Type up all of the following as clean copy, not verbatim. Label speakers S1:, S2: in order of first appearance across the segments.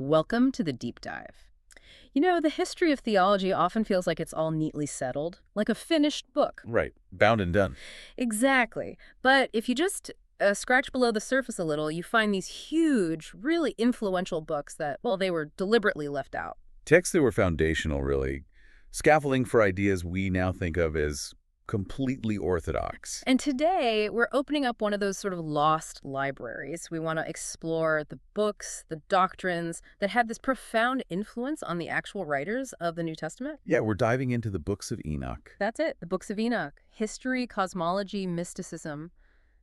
S1: Welcome to the deep dive. The history of theology often feels like it's all neatly settled, like a finished book.
S2: Right. Bound and done.
S1: Exactly. But if you just scratch below the surface a little, you find these huge, really influential books that, well, they were deliberately left out.
S2: Texts that were foundational, really. Scaffolding for ideas we now think of as completely orthodox.
S1: And today, we're opening up one of those sort of lost libraries. We want to explore the books, the doctrines that had this profound influence on the actual writers of the New Testament.
S2: Yeah, we're diving into the Books of Enoch.
S1: That's it, the Books of Enoch. History, cosmology, mysticism.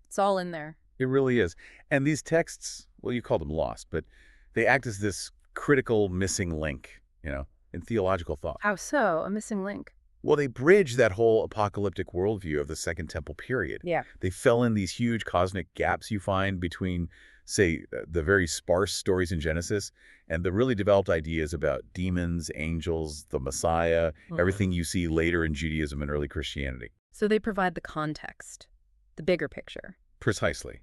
S1: It's all in there.
S2: It really is. And these texts, well, you call them lost, but they act as this critical missing link, in theological thought.
S1: How so? A missing link.
S2: Well, they bridge that whole apocalyptic worldview of the Second Temple period.
S1: Yeah.
S2: They fill in these huge cosmic gaps you find between, say, the very sparse stories in Genesis and the really developed ideas about demons, angels, the Messiah, everything you see later in Judaism and early Christianity.
S1: So they provide the context, the bigger picture.
S2: Precisely.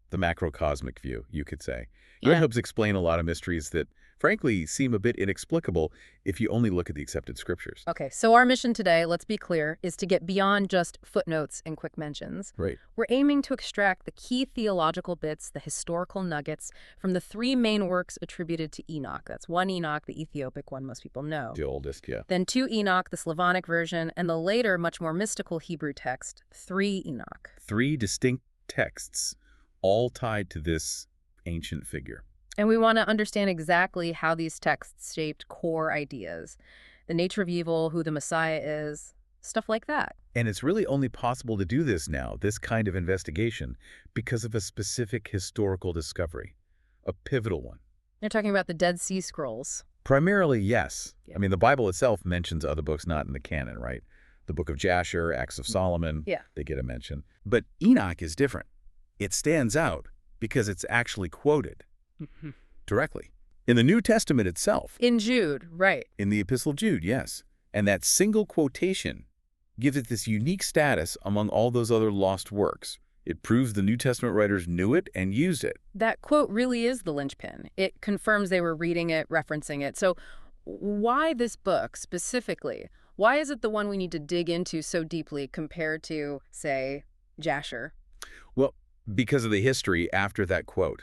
S2: The macrocosmic view, you could say.
S1: Yeah.
S2: It helps explain a lot of mysteries that, frankly, seem a bit inexplicable if you only look at the accepted scriptures.
S1: Okay, so our mission today, let's be clear, is to get beyond just footnotes and quick mentions.
S2: Right.
S1: We're aiming to extract the key theological bits, the historical nuggets, from the three main works attributed to Enoch. That's one Enoch, the Ethiopic one most people know.
S2: The oldest, yeah.
S1: Then two Enoch, the Slavonic version, and the later, much more mystical Hebrew text, three Enoch.
S2: Three distinct texts, all tied to this ancient figure.
S1: And we want to understand exactly how these texts shaped core ideas, the nature of evil, who the Messiah is, stuff like that.
S2: And it's really only possible to do this now, this kind of investigation, because of a specific historical discovery, a pivotal one.
S1: They're talking about the Dead Sea Scrolls.
S2: Primarily, yes.
S1: Yeah.
S2: I mean, the Bible itself mentions other books not in the canon, right? The Book of Jasher, Acts of Solomon,
S1: Yeah.
S2: they get a mention. But Enoch is different. It stands out because it's actually quoted directly in the New Testament itself.
S1: In Jude, right.
S2: In the Epistle of Jude, yes. And that single quotation gives it this unique status among all those other lost works. It proves the New Testament writers knew it and used it.
S1: That quote really is the linchpin. It confirms they were reading it, referencing it. So why this book specifically? Why is it the one we need to dig into so deeply compared to, say, Jasher?
S2: Well, because of the history after that quote.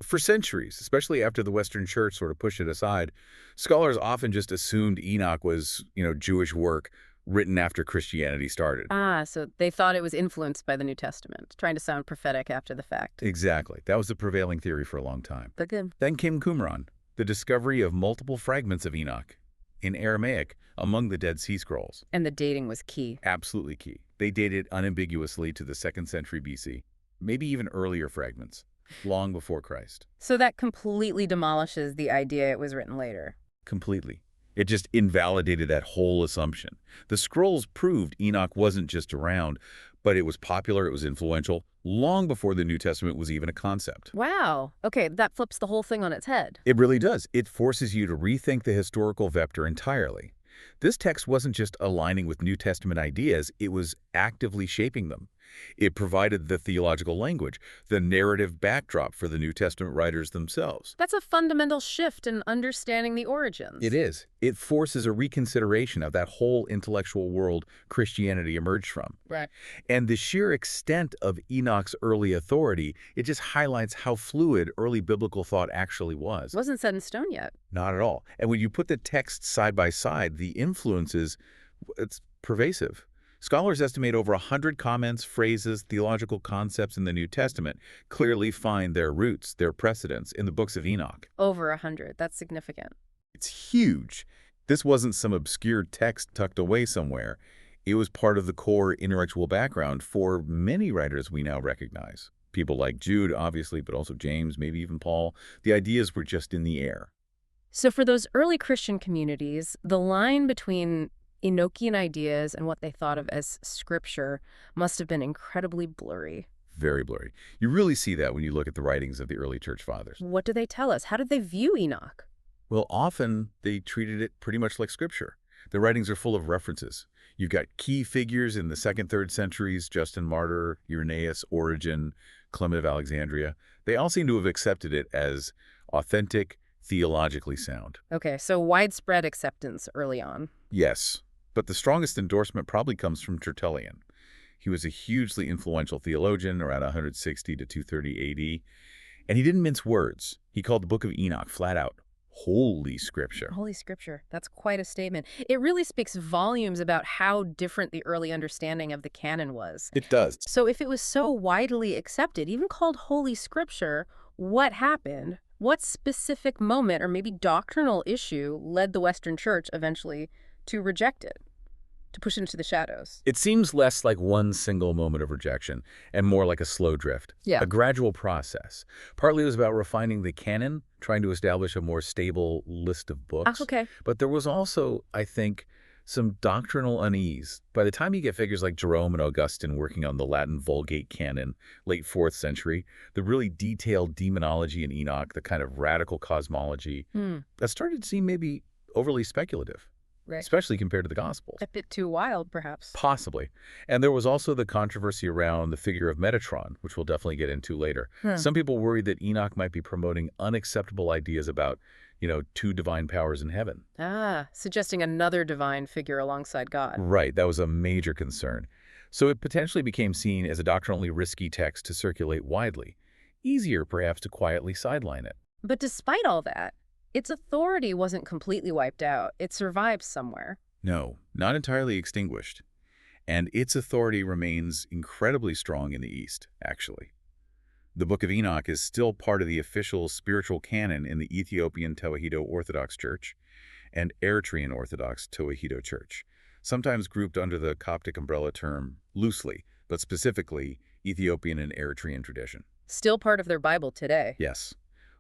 S2: For centuries, especially after the Western Church sort of pushed it aside, scholars often just assumed Enoch was, Jewish work written after Christianity started.
S1: Ah, so they thought it was influenced by the New Testament, trying to sound prophetic after the fact.
S2: Exactly. That was the prevailing theory for a long time.
S1: But good.
S2: Then came Qumran, the discovery of multiple fragments of Enoch in Aramaic among the Dead Sea Scrolls.
S1: And the dating was key.
S2: Absolutely key. They dated unambiguously to the 2nd century BC, maybe even earlier fragments, long before Christ.
S1: So that completely demolishes the idea it was written later.
S2: Completely. It just invalidated that whole assumption. The scrolls proved Enoch wasn't just around, but it was popular, it was influential, long before the New Testament was even a concept.
S1: Wow. Okay, that flips the whole thing on its head.
S2: It really does. It forces you to rethink the historical vector entirely. This text wasn't just aligning with New Testament ideas, it was actively shaping them. It provided the theological language, the narrative backdrop for the New Testament writers themselves.
S1: That's a fundamental shift in understanding the origins.
S2: It is. It forces a reconsideration of that whole intellectual world Christianity emerged from.
S1: Right.
S2: And the sheer extent of Enoch's early authority, it just highlights how fluid early biblical thought actually was.
S1: It wasn't set in stone yet.
S2: Not at all. And when you put the texts side by side, the influences, it's pervasive. Scholars estimate over 100 comments, phrases, theological concepts in the New Testament clearly find their roots, their precedents in the Books of Enoch.
S1: Over 100. That's significant.
S2: It's huge. This wasn't some obscure text tucked away somewhere. It was part of the core intellectual background for many writers we now recognize. People like Jude, obviously, but also James, maybe even Paul. The ideas were just in the air.
S1: So for those early Christian communities, the line between Enochian ideas and what they thought of as scripture must have been incredibly blurry.
S2: Very blurry. You really see that when you look at the writings of the early church fathers.
S1: What do they tell us? How did they view Enoch?
S2: Well, often they treated it pretty much like scripture. The writings are full of references. You've got key figures in the 2nd, 3rd centuries, Justin Martyr, Irenaeus, Origen, Clement of Alexandria. They all seem to have accepted it as authentic, theologically sound.
S1: Okay, so widespread acceptance early on.
S2: Yes, but the strongest endorsement probably comes from Tertullian. He was a hugely influential theologian around 160 to 230 AD, and he didn't mince words. He called the Book of Enoch flat out Holy Scripture.
S1: Holy Scripture. That's quite a statement. It really speaks volumes about how different the early understanding of the canon was.
S2: It does.
S1: So if it was so widely accepted, even called Holy Scripture, what happened? What specific moment or maybe doctrinal issue led the Western Church eventually to reject it, to push it into the shadows?
S2: It seems less like one single moment of rejection and more like a slow drift,
S1: Yeah.
S2: a gradual process. Partly it was about refining the canon, trying to establish a more stable list of books.
S1: Okay.
S2: But there was also, I think, some doctrinal unease. By the time you get figures like Jerome and Augustine working on the Latin Vulgate canon, late 4th century, the really detailed demonology in Enoch, the kind of radical cosmology, that started to seem maybe overly speculative,
S1: Right.
S2: especially compared to the Gospels.
S1: A bit too wild, perhaps.
S2: Possibly. And there was also the controversy around the figure of Metatron, which we'll definitely get into later. Some people worried that Enoch might be promoting unacceptable ideas about, two divine powers in heaven.
S1: Suggesting another divine figure alongside God.
S2: Right, that was a major concern. So it potentially became seen as a doctrinally risky text to circulate widely. Easier, perhaps, to quietly sideline it.
S1: But despite all that, its authority wasn't completely wiped out. It survived somewhere.
S2: No, not entirely extinguished. And its authority remains incredibly strong in the East, actually. The Book of Enoch is still part of the official spiritual canon in the Ethiopian Tewahedo Orthodox Church and Eritrean Orthodox Tewahedo Church, sometimes grouped under the Coptic umbrella term loosely, but specifically Ethiopian and Eritrean tradition.
S1: Still part of their Bible today.
S2: Yes,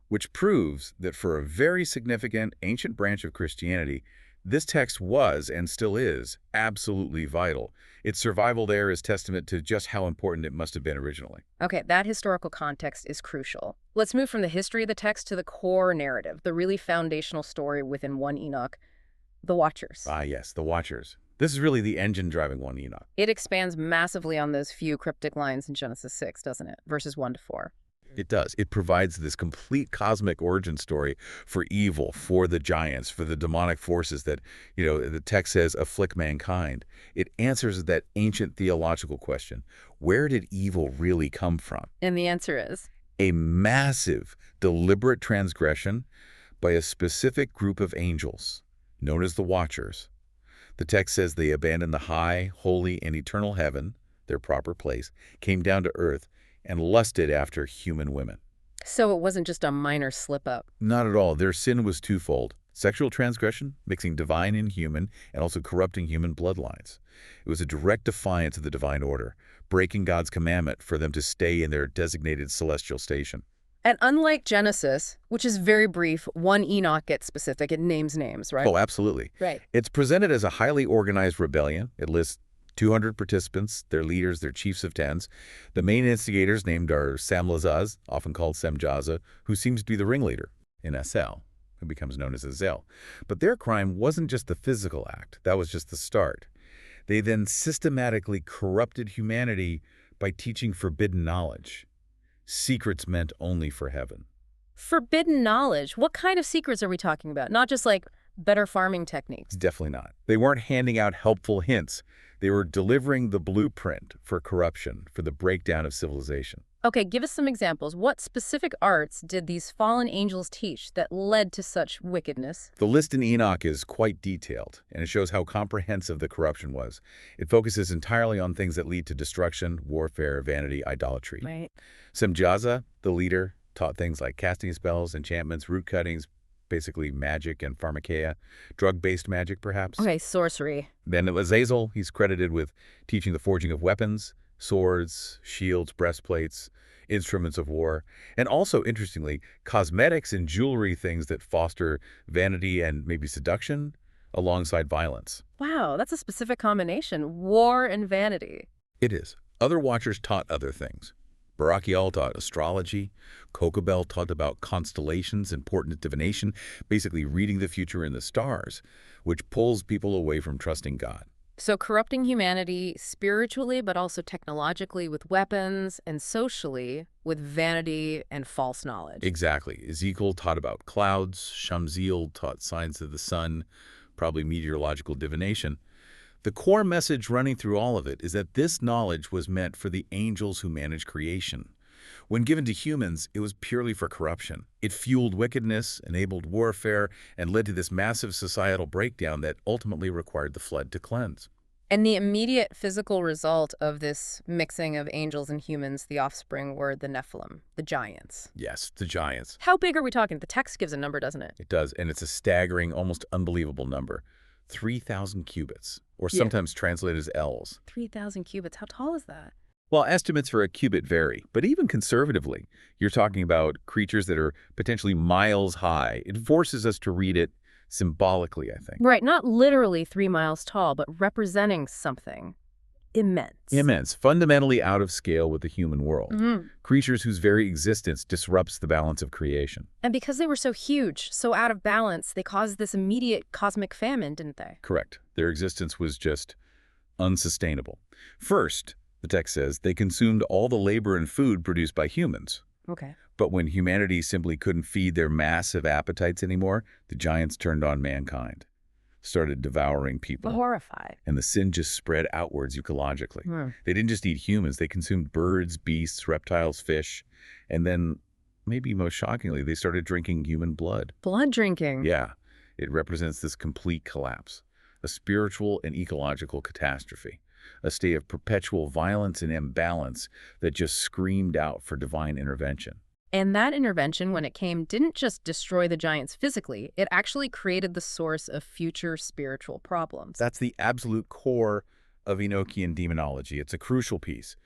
S2: which proves that for a very significant ancient branch of Christianity, this text was, and still is, absolutely vital. Its survival there is testament to just how important it must have been originally.
S1: Okay, that historical context is crucial. Let's move from the history of the text to the core narrative, the really foundational story within 1 Enoch, the Watchers.
S2: Ah, yes, the Watchers. This is really the engine driving 1 Enoch.
S1: It expands massively on those few cryptic lines in Genesis 6, doesn't it? Verses 1 to 4.
S2: It does. It provides this complete cosmic origin story for evil, for the giants, for the demonic forces that, the text says afflict mankind. It answers that ancient theological question. Where did evil really come from?
S1: And the answer is?
S2: A massive, deliberate transgression by a specific group of angels, known as the Watchers. The text says they abandoned the high, holy, and eternal heaven, their proper place, came down to earth, and lusted after human women.
S1: So it wasn't just a minor slip-up.
S2: Not at all. Their sin was twofold. Sexual transgression, mixing divine and human, and also corrupting human bloodlines. It was a direct defiance of the divine order, breaking God's commandment for them to stay in their designated celestial station.
S1: And unlike Genesis, which is very brief, 1 Enoch gets specific. It names names, right?
S2: Oh, absolutely.
S1: Right.
S2: It's presented as a highly organized rebellion. It lists 200 participants, their leaders, their chiefs of tens. The main instigators named are Samlazaz, often called Semjaza, who seems to be the ringleader, in Asel, who becomes known as Azel. But their crime wasn't just the physical act. That was just the start. They then systematically corrupted humanity by teaching forbidden knowledge. Secrets meant only for heaven.
S1: Forbidden knowledge. What kind of secrets are we talking about? Not just like better farming techniques.
S2: Definitely not. They weren't handing out helpful hints. They were delivering the blueprint for corruption, for the breakdown of civilization.
S1: Okay, give us some examples. What specific arts did these fallen angels teach that led to such wickedness?
S2: The list in Enoch is quite detailed, and it shows how comprehensive the corruption was. It focuses entirely on things that lead to destruction, warfare, vanity, idolatry.
S1: Right.
S2: Semjaza, the leader, taught things like casting spells, enchantments, root cuttings, basically magic and pharmakeia, drug-based magic perhaps.
S1: Okay, sorcery.
S2: Then Azazel, he's credited with teaching the forging of weapons, swords, shields, breastplates, instruments of war, and also, interestingly, cosmetics and jewelry things that foster vanity and maybe seduction alongside violence.
S1: Wow, that's a specific combination. War and vanity.
S2: It is. Other watchers taught other things. Barachiel taught astrology. Kokabel taught about constellations, important divination, basically reading the future in the stars, which pulls people away from trusting God.
S1: So corrupting humanity spiritually, but also technologically with weapons, and socially with vanity and false knowledge.
S2: Exactly. Ezekiel taught about clouds. Shamziel taught signs of the sun, probably meteorological divination. The core message running through all of it is that this knowledge was meant for the angels who manage creation. When given to humans, it was purely for corruption. It fueled wickedness, enabled warfare, and led to this massive societal breakdown that ultimately required the flood to cleanse.
S1: And the immediate physical result of this mixing of angels and humans, the offspring, were the Nephilim, the giants.
S2: Yes, the giants.
S1: How big are we talking? The text gives a number, doesn't it?
S2: It does, and it's a staggering, almost unbelievable number. 3,000 cubits, or
S1: Yeah.
S2: sometimes translated as ells.
S1: 3,000 cubits. How tall is that?
S2: Well, estimates for a cubit vary, but even conservatively, you're talking about creatures that are potentially miles high. It forces us to read it symbolically, I think.
S1: Right, not literally 3 miles tall, but representing something immense.
S2: Immense, fundamentally out of scale with the human world.
S1: Mhm.
S2: Creatures whose very existence disrupts the balance of creation.
S1: And because they were so huge, so out of balance, they caused this immediate cosmic famine, didn't they?
S2: Correct. Their existence was just unsustainable. First, the text says, they consumed all the labor and food produced by humans.
S1: Okay.
S2: But when humanity simply couldn't feed their massive appetites anymore, the giants turned on mankind, started devouring people.
S1: Horrified.
S2: And the sin just spread outwards ecologically.
S1: Hmm.
S2: They didn't just eat humans, they consumed birds, beasts, reptiles, fish, and then, maybe most shockingly, they started drinking human blood.
S1: Blood drinking.
S2: Yeah, it represents this complete collapse, a spiritual and ecological catastrophe, a state of perpetual violence and imbalance that just screamed out for divine intervention.
S1: And that intervention, when it came, didn't just destroy the giants physically. It actually created the source of future spiritual problems.
S2: That's the absolute core of Enochian demonology. It's a crucial piece.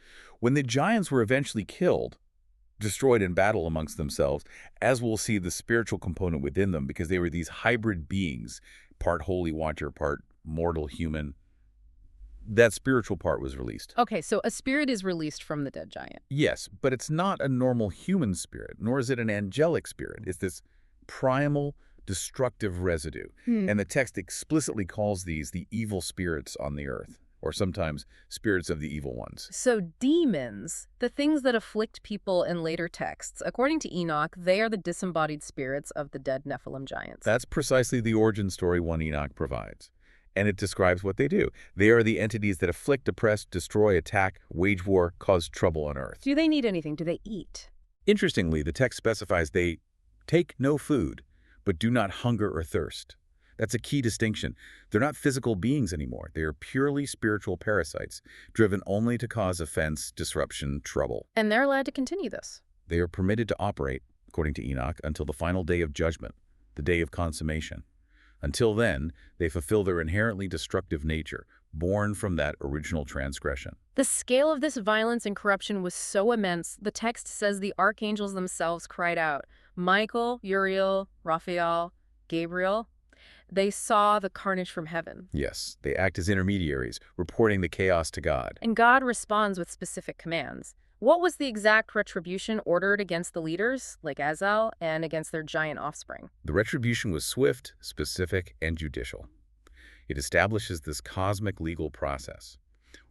S2: When the giants were eventually killed, destroyed in battle amongst themselves, as we'll see the spiritual component within them, because they were these hybrid beings, part holy watcher, part mortal human, that spiritual part was released.
S1: Okay, so a spirit is released from the dead giant.
S2: Yes, but it's not a normal human spirit, nor is it an angelic spirit. It's this primal, destructive residue. And the text explicitly calls these the evil spirits on the earth, or sometimes spirits of the evil ones.
S1: So demons, the things that afflict people in later texts, according to Enoch, they are the disembodied spirits of the dead Nephilim giants.
S2: That's precisely the origin story 1 Enoch provides. And it describes what they do. They are the entities that afflict, oppress, destroy, attack, wage war, cause trouble on earth.
S1: Do they need anything? Do they eat?
S2: Interestingly, the text specifies they take no food, but do not hunger or thirst. That's a key distinction. They're not physical beings anymore. They are purely spiritual parasites, driven only to cause offense, disruption, trouble.
S1: And they're allowed to continue this.
S2: They are permitted to operate, according to Enoch, until the final day of judgment, the day of consummation. Until then, they fulfill their inherently destructive nature, born from that original transgression.
S1: The scale of this violence and corruption was so immense, the text says the archangels themselves cried out. Michael, Uriel, Raphael, Gabriel, they saw the carnage from heaven.
S2: Yes, they act as intermediaries, reporting the chaos to God.
S1: And God responds with specific commands. What was the exact retribution ordered against the leaders, like Azal, and against their giant offspring?
S2: The retribution was swift, specific, and judicial. It establishes this cosmic legal process.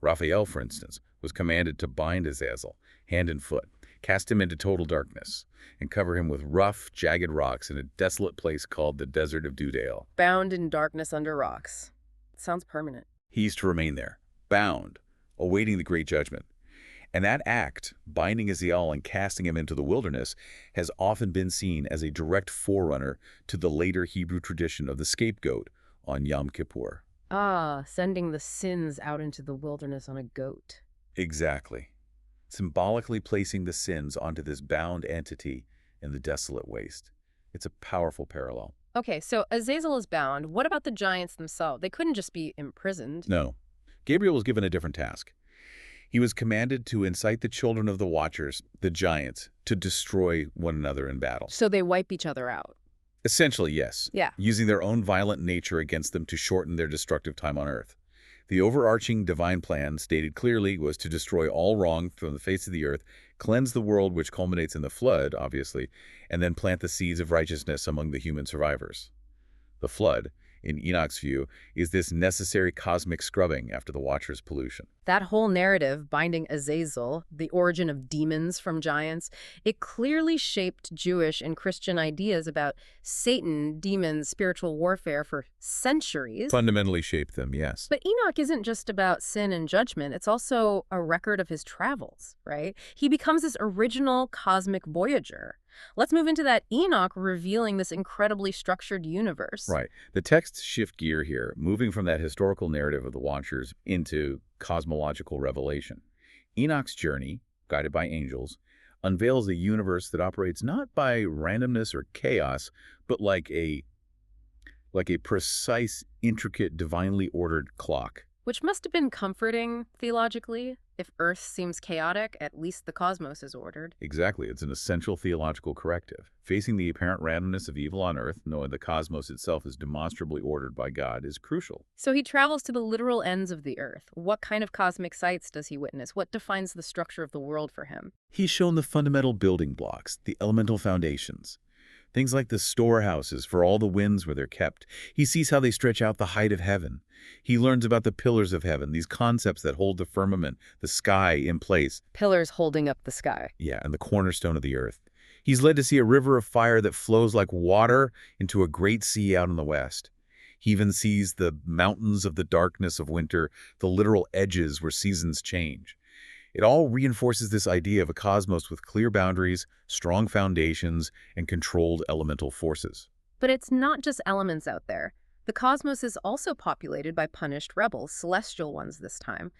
S2: Raphael, for instance, was commanded to bind Azazel, hand and foot, cast him into total darkness, and cover him with rough, jagged rocks in a desolate place called the Desert of Dudale.
S1: Bound in darkness under rocks. It sounds permanent.
S2: He's to remain there, bound, awaiting the great judgment. And that act, binding Azazel and casting him into the wilderness, has often been seen as a direct forerunner to the later Hebrew tradition of the scapegoat on Yom Kippur.
S1: Ah, sending the sins out into the wilderness on a goat.
S2: Exactly. Symbolically placing the sins onto this bound entity in the desolate waste. It's a powerful parallel.
S1: Okay, so Azazel is bound. What about the giants themselves? They couldn't just be imprisoned.
S2: No. Gabriel was given a different task. He was commanded to incite the children of the Watchers, the giants, to destroy one another in battle.
S1: So they wipe each other out.
S2: Essentially, yes.
S1: Yeah.
S2: Using their own violent nature against them to shorten their destructive time on Earth. The overarching divine plan, stated clearly, was to destroy all wrong from the face of the earth, cleanse the world, which culminates in the flood, obviously, and then plant the seeds of righteousness among the human survivors. The flood, in Enoch's view, is this necessary cosmic scrubbing after the Watcher's pollution.
S1: That whole narrative, binding Azazel, the origin of demons from giants, it clearly shaped Jewish and Christian ideas about Satan, demons, spiritual warfare for centuries.
S2: Fundamentally shaped them, yes.
S1: But Enoch isn't just about sin and judgment. It's also a record of his travels, right? He becomes this original cosmic voyager. Let's move into that Enoch revealing this incredibly structured universe.
S2: Right. The texts shift gear here, moving from that historical narrative of the Watchers into cosmological revelation. Enoch's journey, guided by angels, unveils a universe that operates not by randomness or chaos, but like a precise, intricate, divinely ordered clock.
S1: Which must have been comforting, theologically. If Earth seems chaotic, at least the cosmos is ordered.
S2: Exactly. It's an essential theological corrective. Facing the apparent randomness of evil on Earth, knowing the cosmos itself is demonstrably ordered by God, is crucial.
S1: So he travels to the literal ends of the Earth. What kind of cosmic sights does he witness? What defines the structure of the world for him?
S2: He's shown the fundamental building blocks, the elemental foundations. Things like the storehouses for all the winds where they're kept. He sees how they stretch out the height of heaven. He learns about the pillars of heaven, these concepts that hold the firmament, the sky in place.
S1: Pillars holding up the sky.
S2: Yeah, and the cornerstone of the earth. He's led to see a river of fire that flows like water into a great sea out in the west. He even sees the mountains of the darkness of winter, the literal edges where seasons change. It all reinforces this idea of a cosmos with clear boundaries, strong foundations, and controlled elemental forces.
S1: But it's not just elements out there. The cosmos is also populated by punished rebels, celestial ones this time.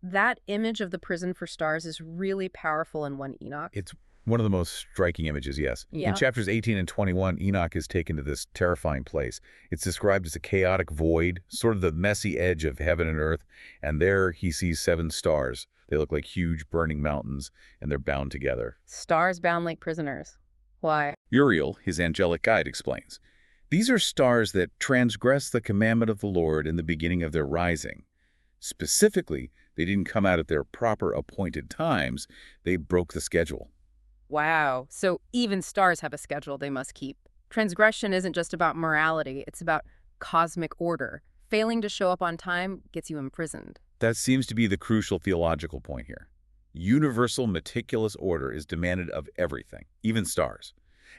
S1: That image of the prison for stars is really powerful in 1 Enoch.
S2: It's one of the most striking images, yes.
S1: Yeah.
S2: In chapters 18 and 21, Enoch is taken to this terrifying place. It's described as a chaotic void, sort of the messy edge of heaven and earth, and there he sees 7 stars. They look like huge burning mountains, and they're bound together.
S1: Stars bound like prisoners. Why?
S2: Uriel, his angelic guide, explains. These are stars that transgress the commandment of the Lord in the beginning of their rising. Specifically, they didn't come out at their proper appointed times. They broke the schedule.
S1: Wow. So even stars have a schedule they must keep. Transgression isn't just about morality, it's about cosmic order. Failing to show up on time gets you imprisoned.
S2: That seems to be the crucial theological point here. Universal meticulous order is demanded of everything, even stars.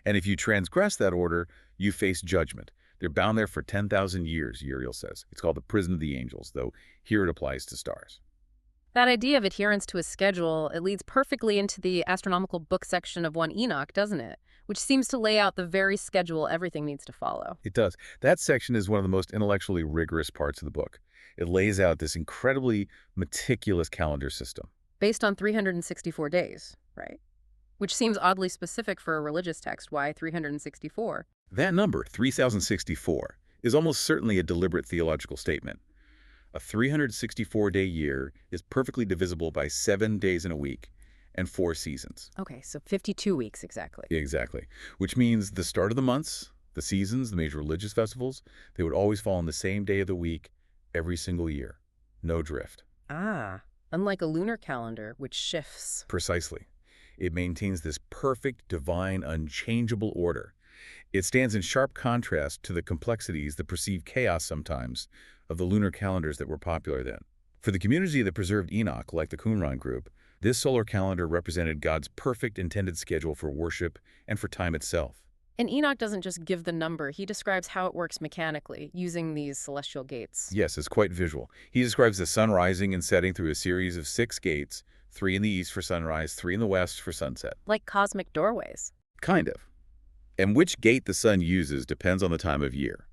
S2: And if you transgress that order, you face judgment. They're bound there for 10,000 years, Uriel says. It's called the prison of the angels, though here it applies to stars.
S1: That idea of adherence to a schedule, it leads perfectly into the astronomical book section of 1 Enoch, doesn't it? Which seems to lay out the very schedule everything needs to follow.
S2: It does. That section is one of the most intellectually rigorous parts of the book. It lays out this incredibly meticulous calendar system.
S1: Based on 364 days, right? Which seems oddly specific for a religious text. Why 364?
S2: That number, 3064, is almost certainly a deliberate theological statement. A 364-day year is perfectly divisible by 7 days in a week and 4 seasons.
S1: Okay, so 52 weeks exactly.
S2: Exactly. Which means the start of the months, the seasons, the major religious festivals, they would always fall on the same day of the week every single year. No drift.
S1: Ah, unlike a lunar calendar, which shifts.
S2: Precisely. It maintains this perfect, divine, unchangeable order. It stands in sharp contrast to the complexities that perceive chaos sometimes of the lunar calendars that were popular then. For the community that preserved Enoch, like the Qumran group, this solar calendar represented God's perfect intended schedule for worship and for time itself.
S1: And Enoch doesn't just give the number, he describes how it works mechanically, using these celestial gates.
S2: Yes, it's quite visual. He describes the sun rising and setting through a series of 6 gates, 3 in the east for sunrise, 3 in the west for sunset.
S1: Like cosmic doorways.
S2: Kind of. And which gate the sun uses depends on the time of year.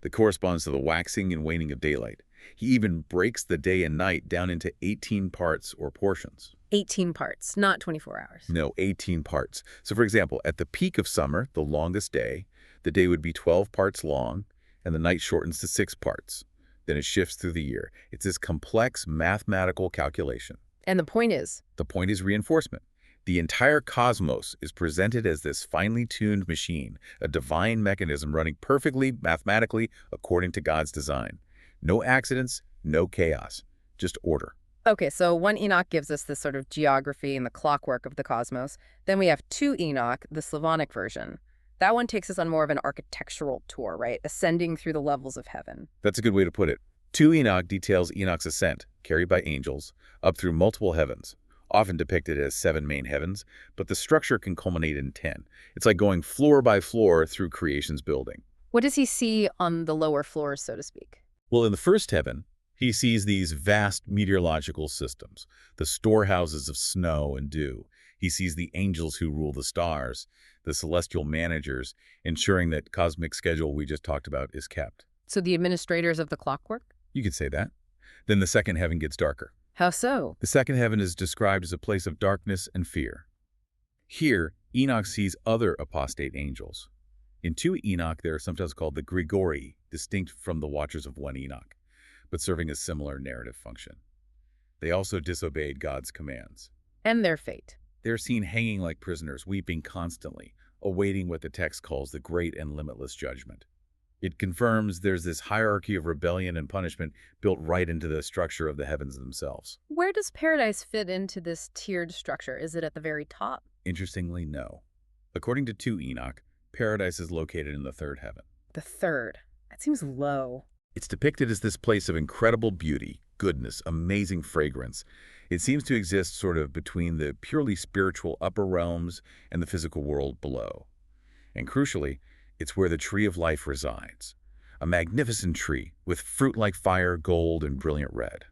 S2: That corresponds to the waxing and waning of daylight. He even breaks the day and night down into 18 parts or portions.
S1: 18 parts, not 24 hours.
S2: No, 18 parts. So for example, at the peak of summer, the longest day, the day would be 12 parts long, and the night shortens to 6 parts. Then it shifts through the year. It's this complex mathematical calculation.
S1: And the point is?
S2: The point is reinforcement. The entire cosmos is presented as this finely tuned machine, a divine mechanism running perfectly, mathematically, according to God's design. No accidents, no chaos, just order.
S1: Okay, so 1 Enoch gives us this sort of geography and the clockwork of the cosmos. Then we have 2 Enoch, the Slavonic version. That one takes us on more of an architectural tour, right? Ascending through the levels of heaven.
S2: That's a good way to put it. 2 Enoch details Enoch's ascent, carried by angels, up through multiple heavens, often depicted as 7 main heavens, but the structure can culminate in 10. It's like going floor by floor through creation's building.
S1: What does he see on the lower floors, so to speak?
S2: Well, in the first heaven, he sees these vast meteorological systems, the storehouses of snow and dew. He sees the angels who rule the stars, the celestial managers, ensuring that cosmic schedule we just talked about is kept.
S1: So the administrators of the clockwork?
S2: You could say that. Then the second heaven gets darker.
S1: How so?
S2: The second heaven is described as a place of darkness and fear. Here, Enoch sees other apostate angels. In 2 Enoch, they are sometimes called the Grigori, distinct from the Watchers of 1 Enoch, but serving a similar narrative function. They also disobeyed God's commands.
S1: And their fate.
S2: They're seen hanging like prisoners, weeping constantly, awaiting what the text calls the great and limitless judgment. It confirms there's this hierarchy of rebellion and punishment built right into the structure of the heavens themselves.
S1: Where does paradise fit into this tiered structure? Is it at the very top?
S2: Interestingly, no. According to 2 Enoch, paradise is located in the third heaven.
S1: The third. That seems low.
S2: It's depicted as this place of incredible beauty, goodness, amazing fragrance. It seems to exist sort of between the purely spiritual upper realms and the physical world below. And crucially, it's where the tree of life resides, a magnificent tree with fruit like fire, gold, and brilliant red.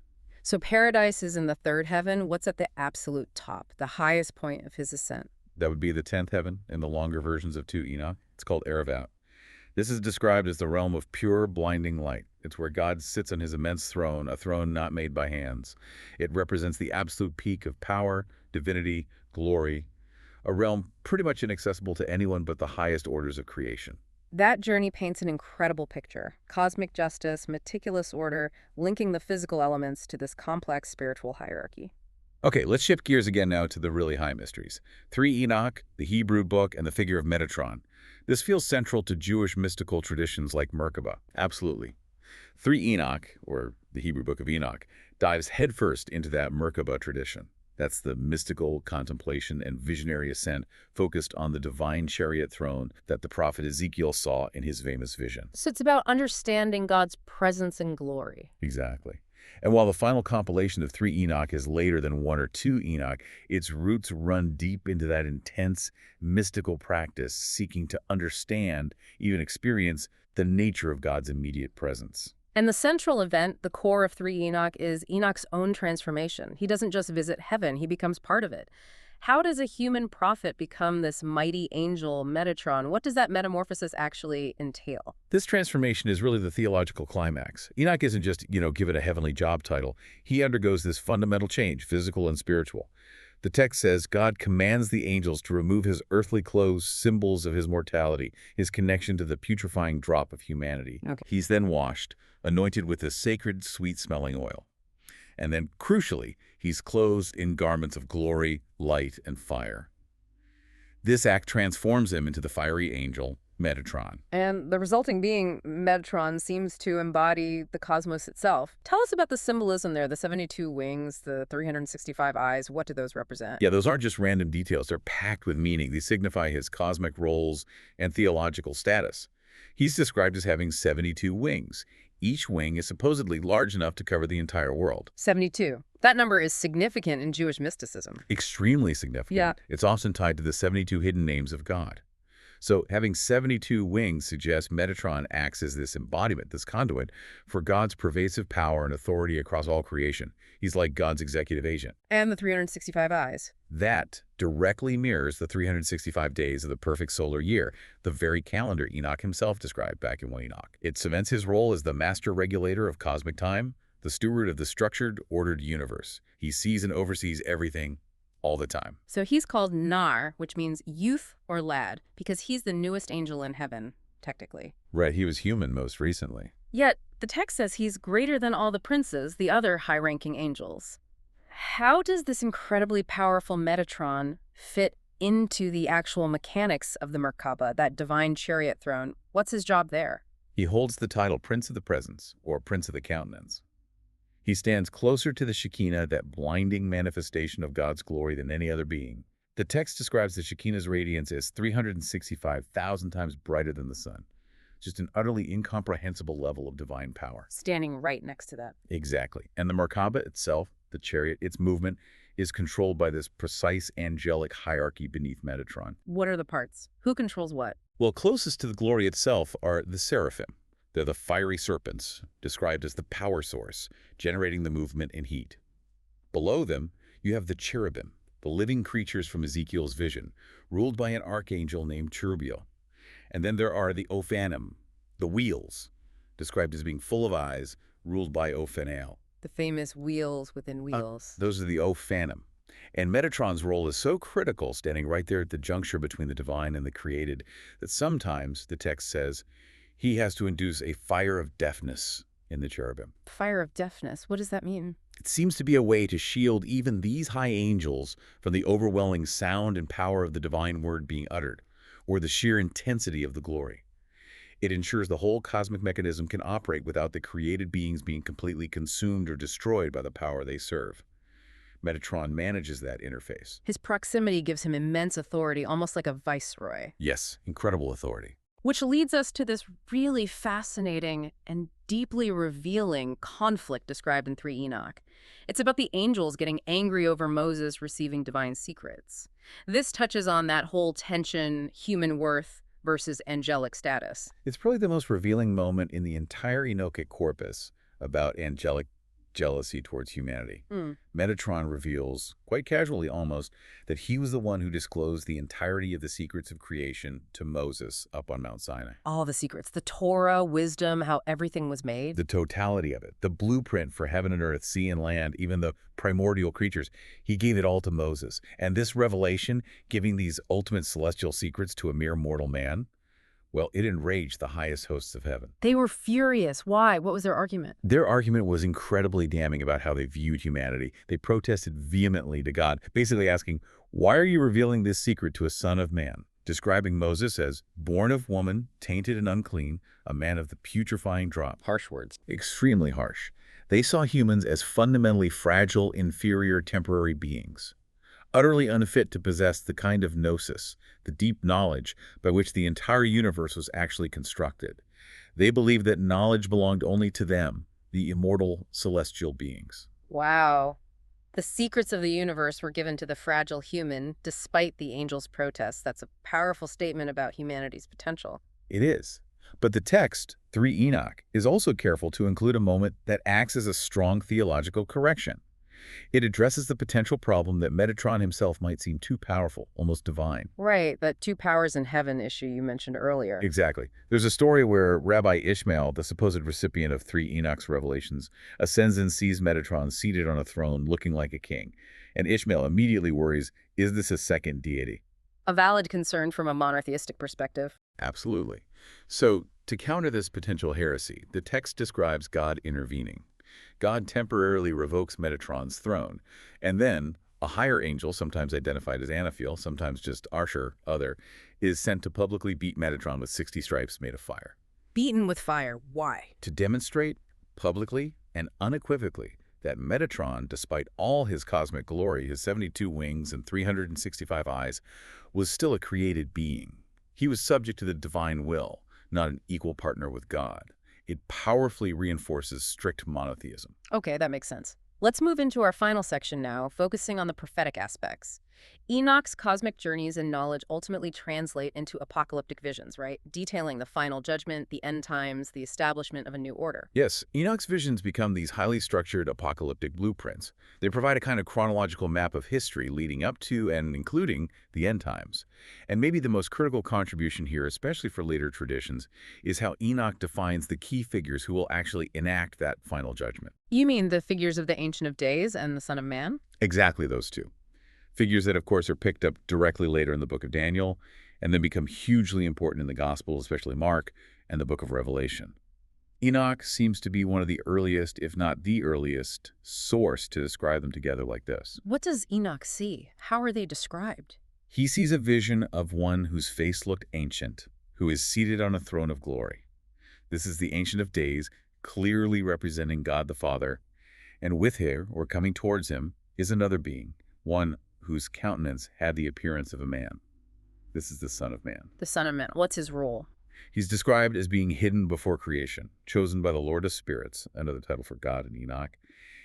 S1: So paradise is in the third heaven. What's at the absolute top, the highest point of his ascent?
S2: That would be the 10th heaven in the longer versions of 2 Enoch. It's called Erevat. This is described as the realm of pure, blinding light. It's where God sits on his immense throne, a throne not made by hands. It represents the absolute peak of power, divinity, glory, a realm pretty much inaccessible to anyone but the highest orders of creation.
S1: That journey paints an incredible picture. Cosmic justice, meticulous order, linking the physical elements to this complex spiritual hierarchy.
S2: Okay, let's shift gears again now to the really high mysteries. 3 Enoch, the Hebrew book, and the figure of Metatron. This feels central to Jewish mystical traditions like Merkabah. Absolutely. 3 Enoch, or the Hebrew book of Enoch, dives headfirst into that Merkabah tradition. That's the mystical contemplation and visionary ascent focused on the divine chariot throne that the prophet Ezekiel saw in his famous vision.
S1: So it's about understanding God's presence and glory.
S2: Exactly. And while the final compilation of 3 Enoch is later than 1 or 2 Enoch, its roots run deep into that intense, mystical practice seeking to understand, even experience, the nature of God's immediate presence.
S1: And the central event, the core of 3 Enoch, is Enoch's own transformation. He doesn't just visit heaven, he becomes part of it. How does a human prophet become this mighty angel, Metatron? What does that metamorphosis actually entail?
S2: This transformation is really the theological climax. Enoch isn't just, given a heavenly job title. He undergoes this fundamental change, physical and spiritual. The text says God commands the angels to remove his earthly clothes, symbols of his mortality, his connection to the putrefying drop of humanity.
S1: Okay.
S2: He's then washed, anointed with a sacred, sweet-smelling oil. And then, crucially, he's clothed in garments of glory, light, and fire. This act transforms him into the fiery angel, Metatron.
S1: And the resulting being, Metatron, seems to embody the cosmos itself. Tell us about the symbolism there, the 72 wings, the 365 eyes. What do those represent?
S2: Yeah, those aren't just random details. They're packed with meaning. They signify his cosmic roles and theological status. He's described as having 72 wings. Each wing is supposedly large enough to cover the entire world.
S1: 72. That number is significant in Jewish mysticism.
S2: Extremely significant.
S1: Yeah.
S2: It's often tied to the 72 hidden names of God. So having 72 wings suggests Metatron acts as this embodiment, this conduit, for God's pervasive power and authority across all creation. He's like God's executive agent.
S1: And the 365 eyes.
S2: That directly mirrors the 365 days of the perfect solar year, the very calendar Enoch himself described back in 1 Enoch. It cements his role as the master regulator of cosmic time, the steward of the structured, ordered universe. He sees and oversees everything all the time.
S1: So he's called Nar, which means youth or lad, because he's the newest angel in heaven, technically.
S2: Right, he was human most recently.
S1: Yet, the text says he's greater than all the princes, the other high-ranking angels. How does this incredibly powerful Metatron fit into the actual mechanics of the Merkabah, that divine chariot throne? What's his job there?
S2: He holds the title Prince of the Presence, or Prince of the Countenance. He stands closer to the Shekinah, that blinding manifestation of God's glory, than any other being. The text describes the Shekinah's radiance as 365,000 times brighter than the sun. Just an utterly incomprehensible level of divine power.
S1: Standing right next to that.
S2: Exactly. And the Merkaba itself, the chariot, its movement, is controlled by this precise angelic hierarchy beneath Metatron.
S1: What are the parts? Who controls what?
S2: Well, closest to the glory itself are the seraphim. They're the fiery serpents, described as the power source, generating the movement and heat. Below them, you have the cherubim, the living creatures from Ezekiel's vision, ruled by an archangel named Cherubiel. And then there are the Ophanim, the wheels, described as being full of eyes, ruled by Ophanael.
S1: The famous wheels within wheels.
S2: Those are the Ophanim. And Metatron's role is so critical, standing right there at the juncture between the divine and the created, that sometimes, the text says, he has to induce a fire of deafness in the cherubim.
S1: Fire of deafness. What does that mean?
S2: It seems to be a way to shield even these high angels from the overwhelming sound and power of the divine word being uttered, or the sheer intensity of the glory. It ensures the whole cosmic mechanism can operate without the created beings being completely consumed or destroyed by the power they serve. Metatron manages that interface.
S1: His proximity gives him immense authority, almost like a viceroy.
S2: Yes, incredible authority.
S1: Which leads us to this really fascinating and deeply revealing conflict described in 3 Enoch. It's about the angels getting angry over Moses receiving divine secrets. This touches on that whole tension, human worth versus angelic status.
S2: It's probably the most revealing moment in the entire Enochic corpus about angelic jealousy towards humanity. Metatron reveals, quite casually almost, that he was the one who disclosed the entirety of the secrets of creation to Moses up on Mount Sinai.
S1: All the secrets, the Torah, wisdom, how everything was made.
S2: The totality of it, the blueprint for heaven and earth, sea and land, even the primordial creatures, he gave it all to Moses. And this revelation, giving these ultimate celestial secrets to a mere mortal man, well, it enraged the highest hosts of heaven.
S1: They were furious. Why? What was their argument?
S2: Their argument was incredibly damning about how they viewed humanity. They protested vehemently to God, basically asking, why are you revealing this secret to a son of man? Describing Moses as born of woman, tainted and unclean, a man of the putrefying drop.
S1: Harsh words.
S2: Extremely harsh. They saw humans as fundamentally fragile, inferior, temporary beings, utterly unfit to possess the kind of gnosis, the deep knowledge by which the entire universe was actually constructed. They believed that knowledge belonged only to them, the immortal celestial beings.
S1: Wow. The secrets of the universe were given to the fragile human, despite the angels' protests. That's a powerful statement about humanity's potential.
S2: It is. But the text, 3 Enoch, is also careful to include a moment that acts as a strong theological correction. It addresses the potential problem that Metatron himself might seem too powerful, almost divine.
S1: Right, that two powers in heaven issue you mentioned earlier.
S2: Exactly. There's a story where Rabbi Ishmael, the supposed recipient of 3 Enoch's revelations, ascends and sees Metatron seated on a throne looking like a king. And Ishmael immediately worries, is this a second deity?
S1: A valid concern from a monotheistic perspective.
S2: Absolutely. So, to counter this potential heresy, the text describes God intervening. God temporarily revokes Metatron's throne, and then a higher angel, sometimes identified as Anaphiel, sometimes just Archer, other, is sent to publicly beat Metatron with 60 stripes made of fire.
S1: Beaten with fire. Why?
S2: To demonstrate, publicly and unequivocally, that Metatron, despite all his cosmic glory, his 72 wings and 365 eyes, was still a created being. He was subject to the divine will, not an equal partner with God. It powerfully reinforces strict monotheism.
S1: Okay, that makes sense. Let's move into our final section now, focusing on the prophetic aspects. Enoch's cosmic journeys and knowledge ultimately translate into apocalyptic visions, right? Detailing the final judgment, the end times, the establishment of a new order.
S2: Yes, Enoch's visions become these highly structured apocalyptic blueprints. They provide a kind of chronological map of history leading up to and including the end times. And maybe the most critical contribution here, especially for later traditions, is how Enoch defines the key figures who will actually enact that final judgment.
S1: You mean the figures of the Ancient of Days and the Son of Man?
S2: Exactly those two. Figures that, of course, are picked up directly later in the book of Daniel and then become hugely important in the Gospel, especially Mark, and the book of Revelation. Enoch seems to be one of the earliest, if not the earliest, source to describe them together like this.
S1: What does Enoch see? How are they described?
S2: He sees a vision of one whose face looked ancient, who is seated on a throne of glory. This is the Ancient of Days, clearly representing God the Father, and with her, or coming towards him, is another being, one whose countenance had the appearance of a man. This is the Son of Man.
S1: The Son of Man. What's his role?
S2: He's described as being hidden before creation, chosen by the Lord of Spirits, another title for God in Enoch.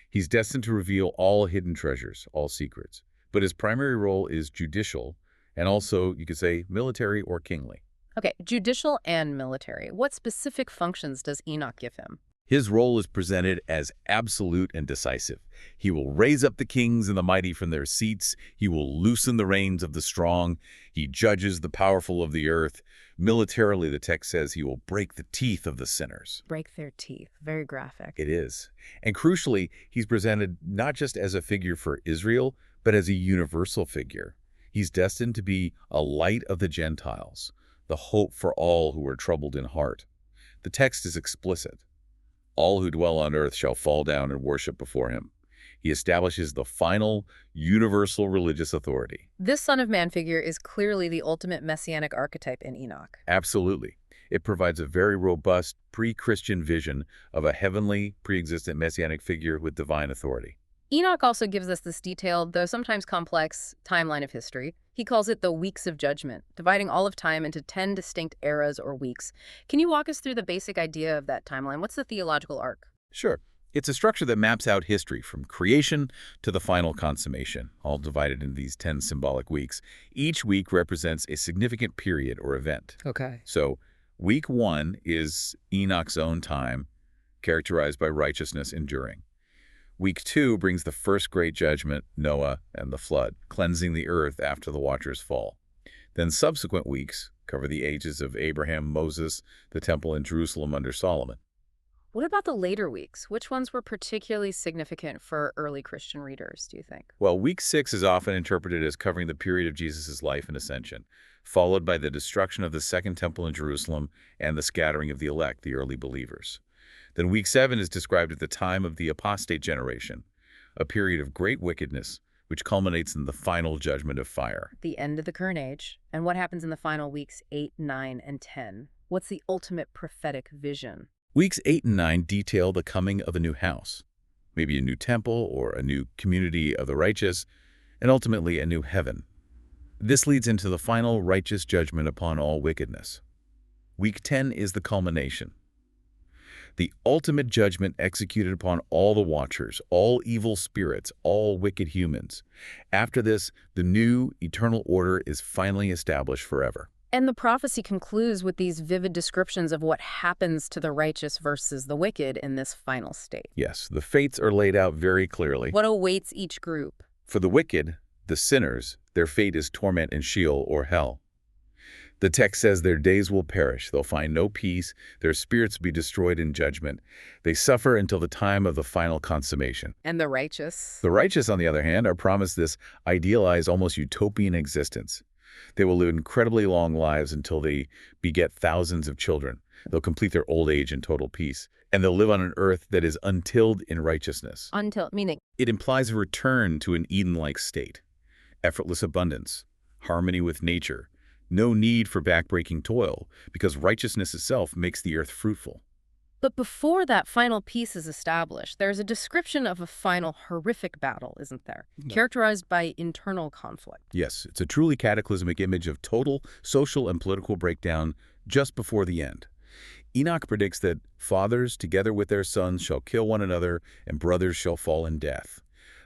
S2: He's destined to reveal all hidden treasures, all secrets. But his primary role is judicial, and also, you could say, military or kingly.
S1: Okay, judicial and military. What specific functions does Enoch give him?
S2: His role is presented as absolute and decisive. He will raise up the kings and the mighty from their seats. He will loosen the reins of the strong. He judges the powerful of the earth. Militarily, the text says he will break the teeth of the sinners.
S1: Break their teeth. Very graphic.
S2: It is. And crucially, he's presented not just as a figure for Israel, but as a universal figure. He's destined to be a light of the Gentiles, the hope for all who are troubled in heart. The text is explicit. All who dwell on earth shall fall down and worship before him. He establishes the final, universal religious authority.
S1: This Son of Man figure is clearly the ultimate messianic archetype in Enoch.
S2: Absolutely. It provides a very robust, pre-Christian vision of a heavenly, pre-existent messianic figure with divine authority.
S1: Enoch also gives us this detailed, though sometimes complex, timeline of history. He calls it the weeks of judgment, dividing all of time into 10 distinct eras or weeks. Can you walk us through the basic idea of that timeline? What's the theological arc?
S2: Sure. It's a structure that maps out history from creation to the final consummation, all divided into these 10 symbolic weeks. Each week represents a significant period or event.
S1: Okay.
S2: So, week 1 is Enoch's own time, characterized by righteousness enduring. Week 2 brings the first great judgment, Noah and the flood, cleansing the earth after the watchers fall. Then subsequent weeks cover the ages of Abraham, Moses, the temple in Jerusalem under Solomon.
S1: What about the later weeks? Which ones were particularly significant for early Christian readers, do you think?
S2: Well, week 6 is often interpreted as covering the period of Jesus' life and ascension, followed by the destruction of the second temple in Jerusalem and the scattering of the elect, the early believers. Then week 7 is described at the time of the apostate generation, a period of great wickedness, which culminates in the final judgment of fire.
S1: The end of the current age. And what happens in the final weeks 8, 9, and 10? What's the ultimate prophetic vision?
S2: Weeks 8 and 9 detail the coming of a new house, maybe a new temple or a new community of the righteous, and ultimately a new heaven. This leads into the final righteous judgment upon all wickedness. Week 10 is the culmination. The ultimate judgment executed upon all the watchers, all evil spirits, all wicked humans. After this, the new eternal order is finally established forever.
S1: And the prophecy concludes with these vivid descriptions of what happens to the righteous versus the wicked in this final state.
S2: Yes, the fates are laid out very clearly.
S1: What awaits each group?
S2: For the wicked, the sinners, their fate is torment in Sheol or hell. The text says their days will perish, they'll find no peace, their spirits will be destroyed in judgment. They suffer until the time of the final consummation.
S1: And the righteous?
S2: The righteous, on the other hand, are promised this idealized, almost utopian existence. They will live incredibly long lives until they beget thousands of children. They'll complete their old age in total peace. And they'll live on an earth that is untilled in righteousness.
S1: Until, meaning?
S2: It implies a return to an Eden-like state. Effortless abundance, harmony with nature, no need for backbreaking toil, because righteousness itself makes the earth fruitful.
S1: But before that final peace is established, there's a description of a final horrific battle, isn't there? Characterized by internal conflict.
S2: Yes, it's a truly cataclysmic image of total social and political breakdown just before the end. Enoch predicts that fathers, together with their sons, shall kill one another, and brothers shall fall in death.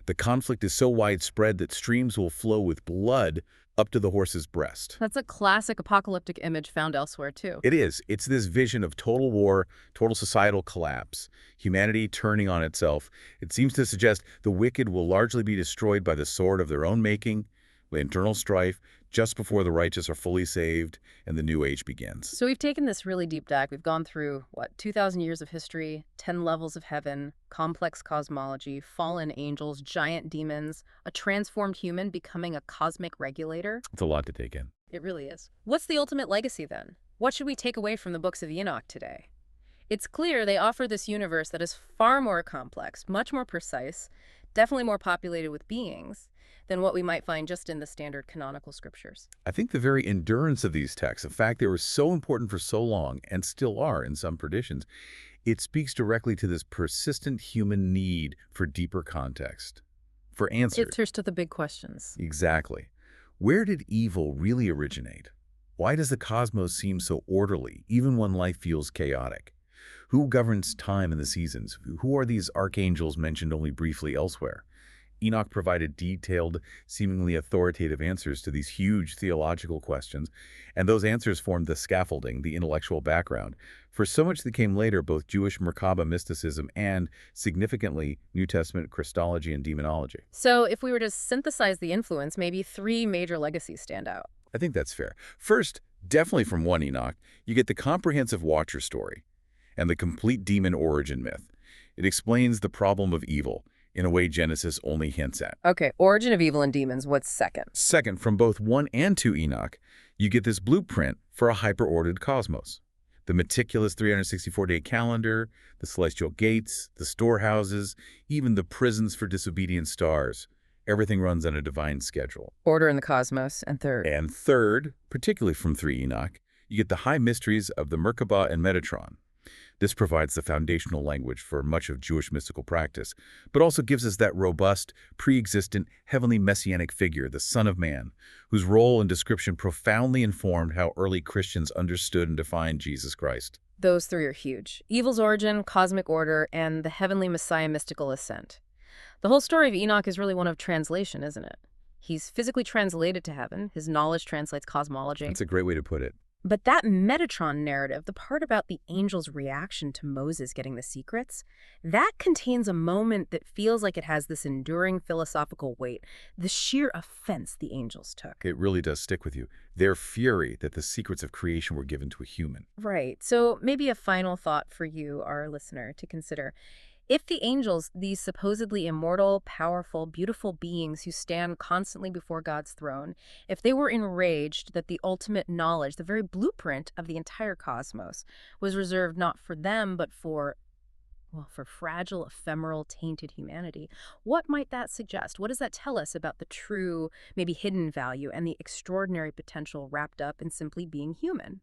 S2: The conflict is so widespread that streams will flow with blood up to the horse's breast.
S1: That's a classic apocalyptic image found elsewhere, too.
S2: It is. It's this vision of total war, total societal collapse, humanity turning on itself. It seems to suggest the wicked will largely be destroyed by the sword of their own making, with internal strife, just before the righteous are fully saved and the new age begins.
S1: So we've taken this really deep dive. We've gone through, 2,000 years of history, 10 levels of heaven, complex cosmology, fallen angels, giant demons, a transformed human becoming a cosmic regulator.
S2: It's a lot to take in.
S1: It really is. What's the ultimate legacy, then? What should we take away from the Books of Enoch today? It's clear they offer this universe that is far more complex, much more precise, definitely more populated with beings than what we might find just in the standard canonical scriptures.
S2: I think the very endurance of these texts, the fact they were so important for so long and still are in some traditions, it speaks directly to this persistent human need for deeper context, for answers.
S1: Answers to the big questions.
S2: Exactly. Where did evil really originate? Why does the cosmos seem so orderly, even when life feels chaotic? Who governs time and the seasons? Who are these archangels mentioned only briefly elsewhere? Enoch provided detailed, seemingly authoritative answers to these huge theological questions, and those answers formed the scaffolding, the intellectual background, for so much that came later, both Jewish Merkaba mysticism and, significantly, New Testament Christology and demonology.
S1: So if we were to synthesize the influence, maybe three major legacies stand out.
S2: I think that's fair. First, definitely from 1 Enoch, you get the comprehensive Watcher story and the complete demon origin myth. It explains the problem of evil in a way Genesis only hints at.
S1: Okay, origin of evil and demons, what's second?
S2: Second, from both 1 and 2 Enoch, you get this blueprint for a hyper-ordered cosmos. The meticulous 364-day calendar, the celestial gates, the storehouses, even the prisons for disobedient stars. Everything runs on a divine schedule.
S1: Order in the cosmos, and third.
S2: And third, particularly from 3 Enoch, you get the high mysteries of the Merkaba and Metatron. This provides the foundational language for much of Jewish mystical practice, but also gives us that robust, pre-existent, heavenly messianic figure, the Son of Man, whose role and description profoundly informed how early Christians understood and defined Jesus Christ.
S1: Those three are huge. Evil's origin, cosmic order, and the heavenly Messiah mystical ascent. The whole story of Enoch is really one of translation, isn't it? He's physically translated to heaven. His knowledge translates cosmology.
S2: That's a great way to put it.
S1: But that Metatron narrative, the part about the angel's reaction to Moses getting the secrets, that contains a moment that feels like it has this enduring philosophical weight, the sheer offense the angels took.
S2: It really does stick with you. Their fury that the secrets of creation were given to a human.
S1: Right. So maybe a final thought for you, our listener, to consider. If the angels, these supposedly immortal, powerful, beautiful beings who stand constantly before God's throne, if they were enraged that the ultimate knowledge, the very blueprint of the entire cosmos, was reserved not for them, but for, well, for fragile, ephemeral, tainted humanity, what might that suggest? What does that tell us about the true, maybe hidden value and the extraordinary potential wrapped up in simply being human?